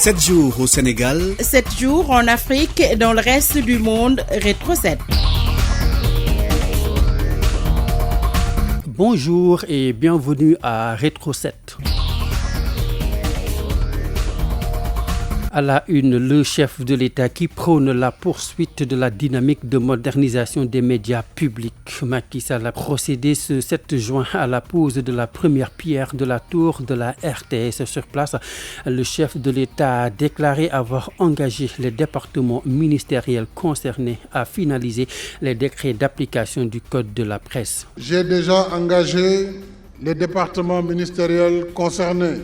7 jours au Sénégal, 7 jours en Afrique et dans le reste du monde. Rétro 7. Bonjour et bienvenue à Rétro 7. À la une, le chef de l'État qui prône la poursuite de la dynamique de modernisation des médias publics. Macky Sall a procédé ce 7 juin à la pose de la première pierre de la tour de la RTS. Sur place, le chef de l'État a déclaré avoir engagé les départements ministériels concernés à finaliser les décrets d'application du Code de la presse. J'ai déjà engagé les départements ministériels concernés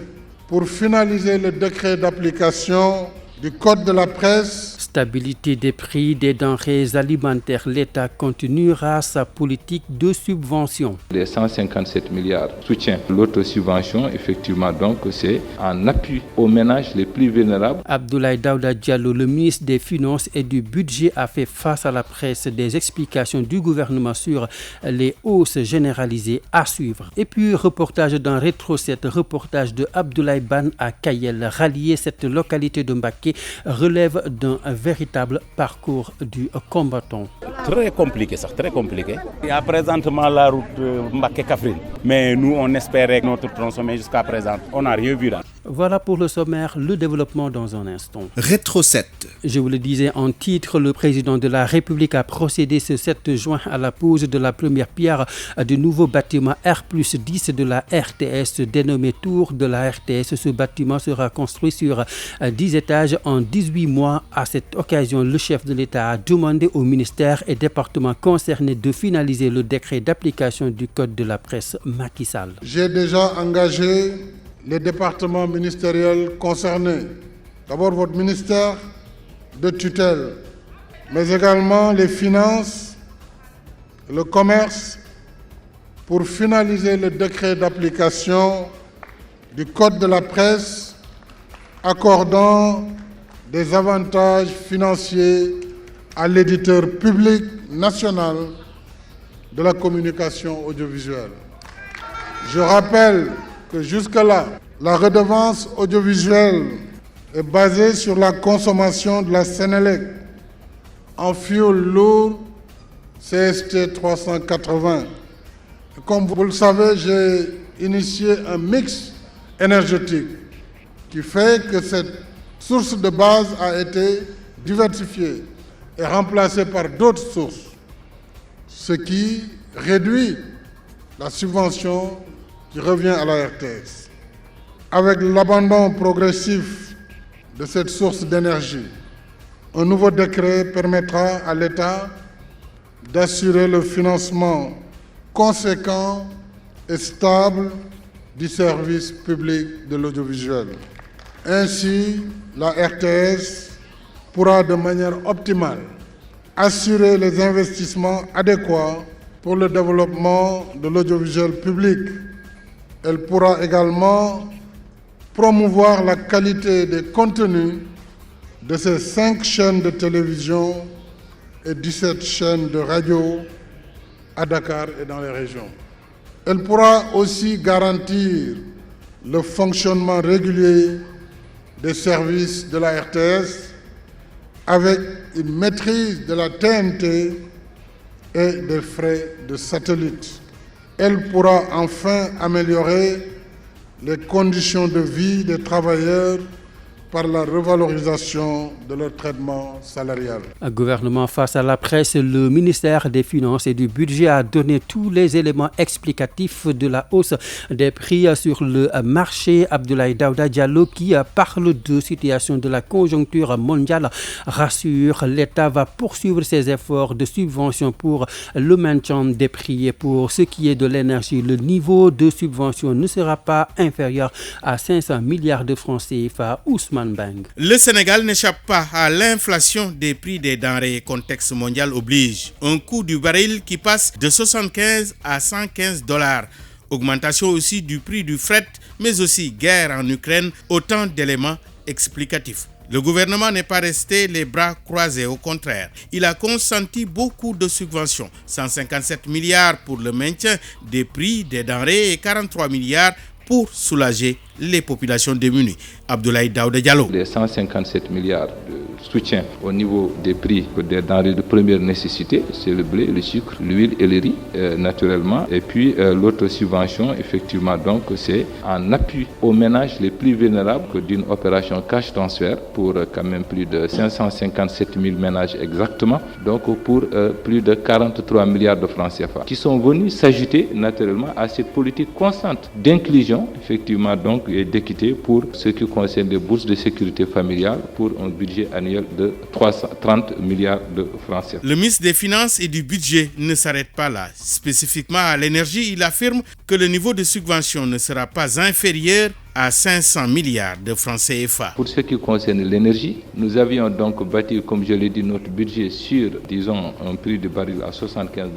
pour finaliser le décret d'application du Code de la presse. Stabilité des prix des denrées alimentaires, l'État continuera sa politique de subvention. Les 157 milliards soutien l'autosubvention, effectivement, donc c'est en appui aux ménages les plus vulnérables. Abdoulaye Daouda Diallo, le ministre des Finances et du Budget, a fait face à la presse des explications du gouvernement sur les hausses généralisées à suivre. Et puis, reportage dans Rétro 7, reportage de Abdoulaye Ban à Kayel. Rallier cette localité de Mbacké relève d'un véritable parcours du combattant. Très compliqué, ça, très compliqué. Il y a présentement la route Mbacké-Kaffrine. Mais nous, on espérait notre tronçon, mais jusqu'à présent, on n'a rien vu là. Voilà pour le sommaire, le développement dans un instant. Rétro 7. Je vous le disais en titre, le président de la République a procédé ce 7 juin à la pose de la première pierre du nouveau bâtiment R+10 de la RTS, dénommé Tour de la RTS. Ce bâtiment sera construit sur 10 étages en 18 mois. À cette occasion, le chef de l'État a demandé aux ministères et départements concernés de finaliser le décret d'application du Code de la presse. Macky Sall. J'ai déjà engagé les départements ministériels concernés. D'abord votre ministère de tutelle, mais également les finances, le commerce, pour finaliser le décret d'application du Code de la presse accordant des avantages financiers à l'éditeur public national de la communication audiovisuelle. Je rappelle que jusque-là, la redevance audiovisuelle est basée sur la consommation de la Sénélec en fioul lourd CST 380. Et comme vous le savez, j'ai initié un mix énergétique qui fait que cette source de base a été diversifiée et remplacée par d'autres sources, ce qui réduit la subvention qui revient à la RTS. Avec l'abandon progressif de cette source d'énergie, un nouveau décret permettra à l'État d'assurer le financement conséquent et stable du service public de l'audiovisuel. Ainsi, la RTS pourra de manière optimale assurer les investissements adéquats pour le développement de l'audiovisuel public. Elle pourra également promouvoir la qualité des contenus de ses 5 chaînes de télévision et 17 chaînes de radio à Dakar et dans les régions. Elle pourra aussi garantir le fonctionnement régulier des services de la RTS avec une maîtrise de la TNT et des frais de satellite. Elle pourra enfin améliorer les conditions de vie des travailleurs par la revalorisation de leur traitement salarial. Un gouvernement face à la presse, le ministère des Finances et du Budget a donné tous les éléments explicatifs de la hausse des prix sur le marché. Abdoulaye Daouda Diallo, qui parle de situation de la conjoncture mondiale, rassure, l'État va poursuivre ses efforts de subvention pour le maintien des prix. Et pour ce qui est de l'énergie, le niveau de subvention ne sera pas inférieur à 500 milliards de francs CFA. Ousmane Bang. Le Sénégal n'échappe pas à l'inflation des prix des denrées. Contexte mondial oblige. Un coût du baril qui passe de 75 à 115 $. Augmentation aussi du prix du fret, mais aussi guerre en Ukraine. Autant d'éléments explicatifs. Le gouvernement n'est pas resté les bras croisés, au contraire. Il a consenti beaucoup de subventions, 157 milliards pour le maintien des prix des denrées et 43 milliards pour soulager les populations démunies. Abdoulaye Daouda Diallo. Les 157 milliards de soutien au niveau des prix des denrées de première nécessité, c'est le blé, le sucre, l'huile et le riz, naturellement. Et puis l'autre subvention, effectivement, donc c'est en appui aux ménages les plus vulnérables d'une opération cash transfert pour quand même plus de 557 000 ménages exactement, donc pour plus de 43 milliards de francs CFA, qui sont venus s'ajouter naturellement à cette politique constante d'inclusion, effectivement, donc, et d'équité pour ce qui concerne les bourses de sécurité familiale pour un budget annuel de 330 milliards de francs CFA. Le ministre des Finances et du Budget ne s'arrête pas là. Spécifiquement à l'énergie, il affirme que le niveau de subvention ne sera pas inférieur à 500 milliards de francs CFA. Pour ce qui concerne l'énergie, nous avions donc bâti, comme je l'ai dit, notre budget sur, disons, un prix de baril à $75.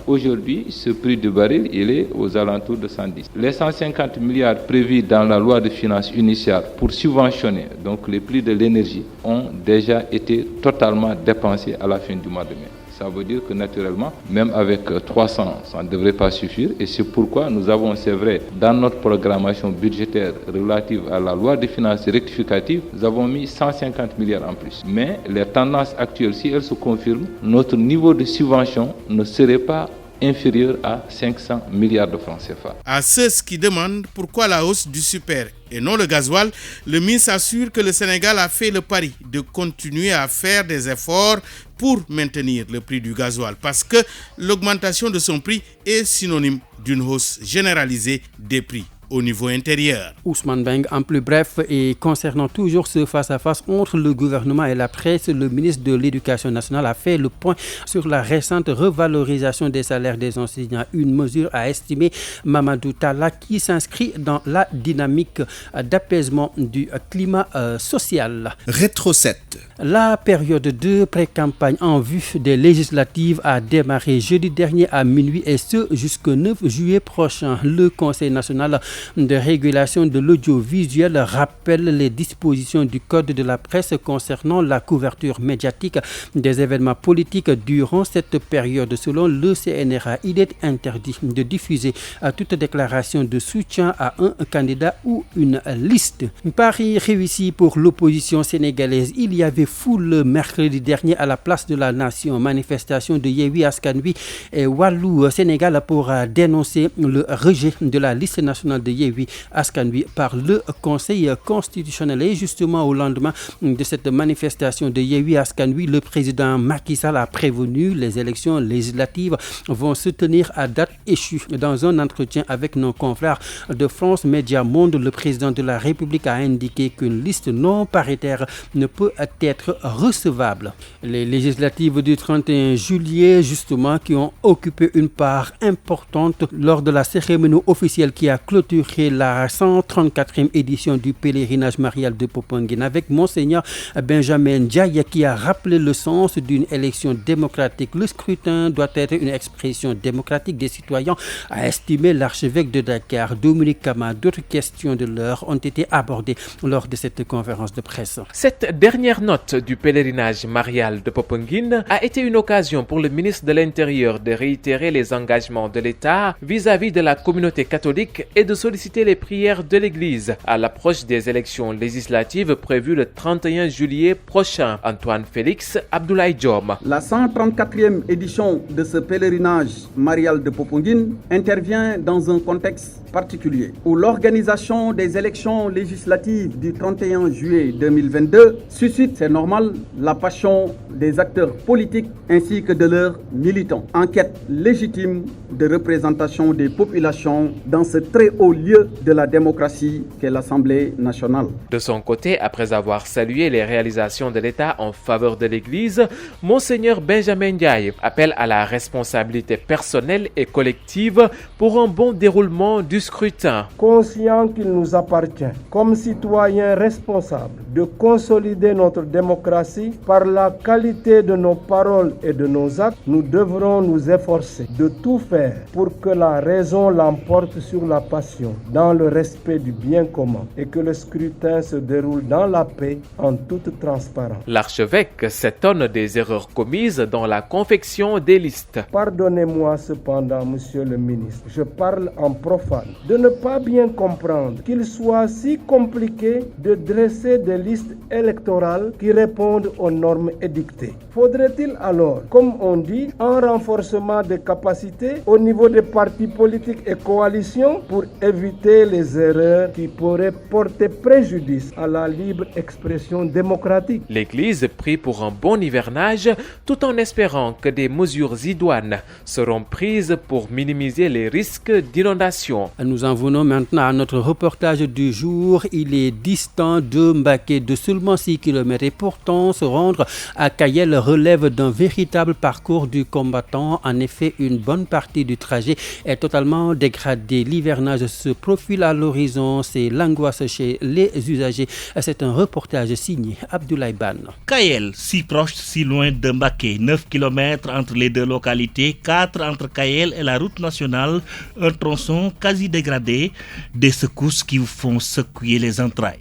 Aujourd'hui, ce prix de baril, il est aux alentours de 110. Les 150 milliards prévus dans la loi de finances initiale pour subventionner donc les prix de l'énergie ont déjà été totalement dépensés à la fin du mois de mai. Ça veut dire que naturellement, même avec 300, ça ne devrait pas suffire. Et c'est pourquoi nous avons, c'est vrai, dans notre programmation budgétaire relative à la loi de finances rectificative, nous avons mis 150 milliards en plus. Mais les tendances actuelles, si elles se confirment, notre niveau de subvention ne serait pas inférieur à 500 milliards de francs CFA. À ceux qui demandent pourquoi la hausse du super et non le gasoil, le ministre assure que le Sénégal a fait le pari de continuer à faire des efforts pour maintenir le prix du gasoil parce que l'augmentation de son prix est synonyme d'une hausse généralisée des prix au niveau intérieur. Ousmane Beng, en plus bref, et concernant toujours ce face-à-face entre le gouvernement et la presse, le ministre de l'Éducation nationale a fait le point sur la récente revalorisation des salaires des enseignants, une mesure à estimer Mamadou Talla qui s'inscrit dans la dynamique d'apaisement du climat social. Rétro 7. La période de pré-campagne en vue des législatives a démarré jeudi dernier à minuit et ce jusqu'au 9 juillet prochain. Le Conseil national de régulation de l'audiovisuel rappelle les dispositions du Code de la presse concernant la couverture médiatique des événements politiques durant cette période. Selon le CNRA, il est interdit de diffuser toute déclaration de soutien à un candidat ou une liste. Pari réussi pour l'opposition sénégalaise. Il y avait foule mercredi dernier à la place de la Nation. Manifestation de Yewwi Askan Wi et Wallu Sénégal pour dénoncer le rejet de la liste nationale de Yewwi Askan Wi par le Conseil constitutionnel. Et justement au lendemain de cette manifestation de Yewwi Askan Wi, le président Macky Sall a prévenu les élections législatives vont se tenir à date échue. Dans un entretien avec nos confrères de France Média Monde, le président de la République a indiqué qu'une liste non paritaire ne peut être recevable. Les législatives du 31 juillet, justement, qui ont occupé une part importante lors de la cérémonie officielle qui a clôturé la 134e édition du pèlerinage marial de Popenguine avec Monseigneur Benjamin Ndiaye qui a rappelé le sens d'une élection démocratique. Le scrutin doit être une expression démocratique des citoyens, a estimé l'archevêque de Dakar, Dominique Kama. D'autres questions de l'heure ont été abordées lors de cette conférence de presse. Cette dernière note du pèlerinage marial de Popenguine a été une occasion pour le ministre de l'Intérieur de réitérer les engagements de l'État vis-à-vis de la communauté catholique et de solliciter les prières de l'Église à l'approche des élections législatives prévues le 31 juillet prochain. Antoine Félix, Abdoulaye Diom. La 134e édition de ce pèlerinage marial de Popenguine intervient dans un contexte particulier où l'organisation des élections législatives du 31 juillet 2022 suscite, c'est normal, la passion des acteurs politiques ainsi que de leurs militants. Enquête légitime de représentation des populations dans ce très haut lieu de la démocratie qu'est l'Assemblée nationale. De son côté, après avoir salué les réalisations de l'État en faveur de l'Église, Monseigneur Benjamin Ndiaye appelle à la responsabilité personnelle et collective pour un bon déroulement du scrutin. Conscient qu'il nous appartient, comme citoyens responsables, de consolider notre démocratie par la qualité de nos paroles et de nos actes, nous devrons nous efforcer de tout faire pour que la raison l'emporte sur la passion, dans le respect du bien commun, et que le scrutin se déroule dans la paix, en toute transparence. L'archevêque s'étonne des erreurs commises dans la confection des listes. Pardonnez-moi cependant, monsieur le ministre, je parle en profane. de ne pas bien comprendre qu'il soit si compliqué de dresser des listes électorales qui répondent aux normes édictées. Faudrait-il alors, comme on dit, un renforcement des capacités au niveau des partis politiques et coalitions pour éviter les erreurs qui pourraient porter préjudice à la libre expression démocratique? L'Église prie pour un bon hivernage tout en espérant que des mesures idoines seront prises pour minimiser les risques d'inondation. Nous en venons maintenant à notre reportage du jour. Il est distant de Mbacké de seulement 6 km et pourtant se rendre à Kayel relève d'un véritable parcours du combattant. En effet, une bonne partie du trajet est totalement dégradée. L'hivernage se profile à l'horizon. C'est l'angoisse chez les usagers. C'est un reportage signé Abdoulaye Ban. Kayel, si proche, si loin de Mbacké. 9 km entre les deux localités, 4 entre Kayel et la route nationale. Un tronçon quasi dégradé, des secousses qui vous font secouer les entrailles.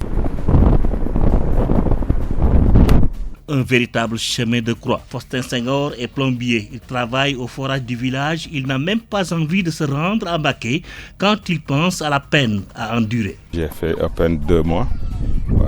Un véritable chemin de croix. Faustin Senghor est plombier. Il travaille au forage du village. Il n'a même pas envie de se rendre à Mbacké quand il pense à la peine à endurer. J'ai fait à peine 2 mois. Ouais.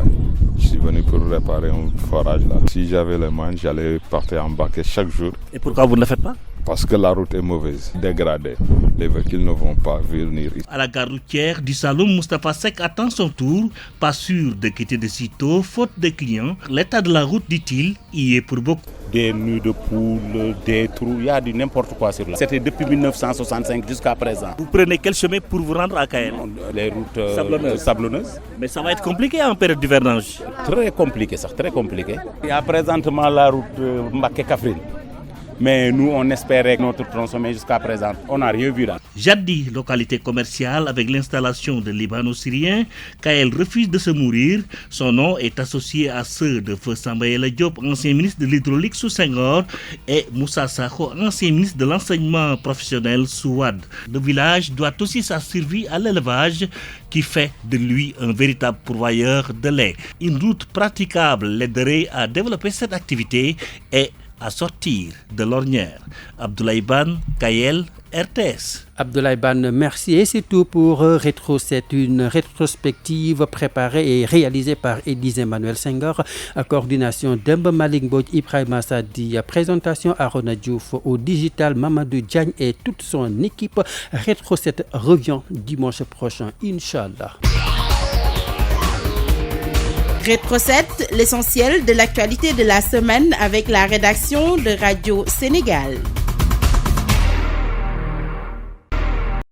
Je suis venu pour réparer un forage là. Si j'avais les mains, j'allais partir à Mbacké chaque jour. Et pourquoi vous ne le faites pas? Parce que la route est mauvaise, dégradée. Les véhicules ne vont pas venir ici. À la gare routière du Saloum, Moustapha Seck attend son tour, pas sûr de quitter de sitôt, faute de clients. L'état de la route, dit-il, y est pour beaucoup. Des nids de poules, des trous, il y a du n'importe quoi sur là. C'était depuis 1965 jusqu'à présent. Vous prenez quel chemin pour vous rendre à Kayel? Les routes sablonneuses. Mais ça va être compliqué en période d'hivernage. Très compliqué, ça, très compliqué. Il y a présentement la route Mbacké-Kaffrine. Mais nous, on espérait notre tronçon, mais jusqu'à présent, on n'a rien vu là. Jadis, localité commerciale avec l'installation de Libano-Syriens, Kayel refuse de se mourir. Son nom est associé à ceux de Feu Samba Yala Diop, ancien ministre de l'hydraulique sous Senghor, et Moussa Sakho, ancien ministre de l'enseignement professionnel sous Wade. Le village doit aussi sa survie à l'élevage qui fait de lui un véritable pourvoyeur de lait. Une route praticable l'aiderait à développer cette activité et à sortir de l'ornière. Abdoulaye Ban, Kayel, RTS. Abdoulaye Ban, merci. Et c'est tout pour Rétro 7, une rétrospective préparée et réalisée par Élise Emmanuel Senghor, coordination Demba Malik Mbodj, Ibrahima Sadi, présentation Arona Diouf, au digital Mamadou Diagne et toute son équipe. Rétro 7 revient dimanche prochain, Inch'Allah. Rétro 7, l'essentiel de l'actualité de la semaine avec la rédaction de Radio Sénégal.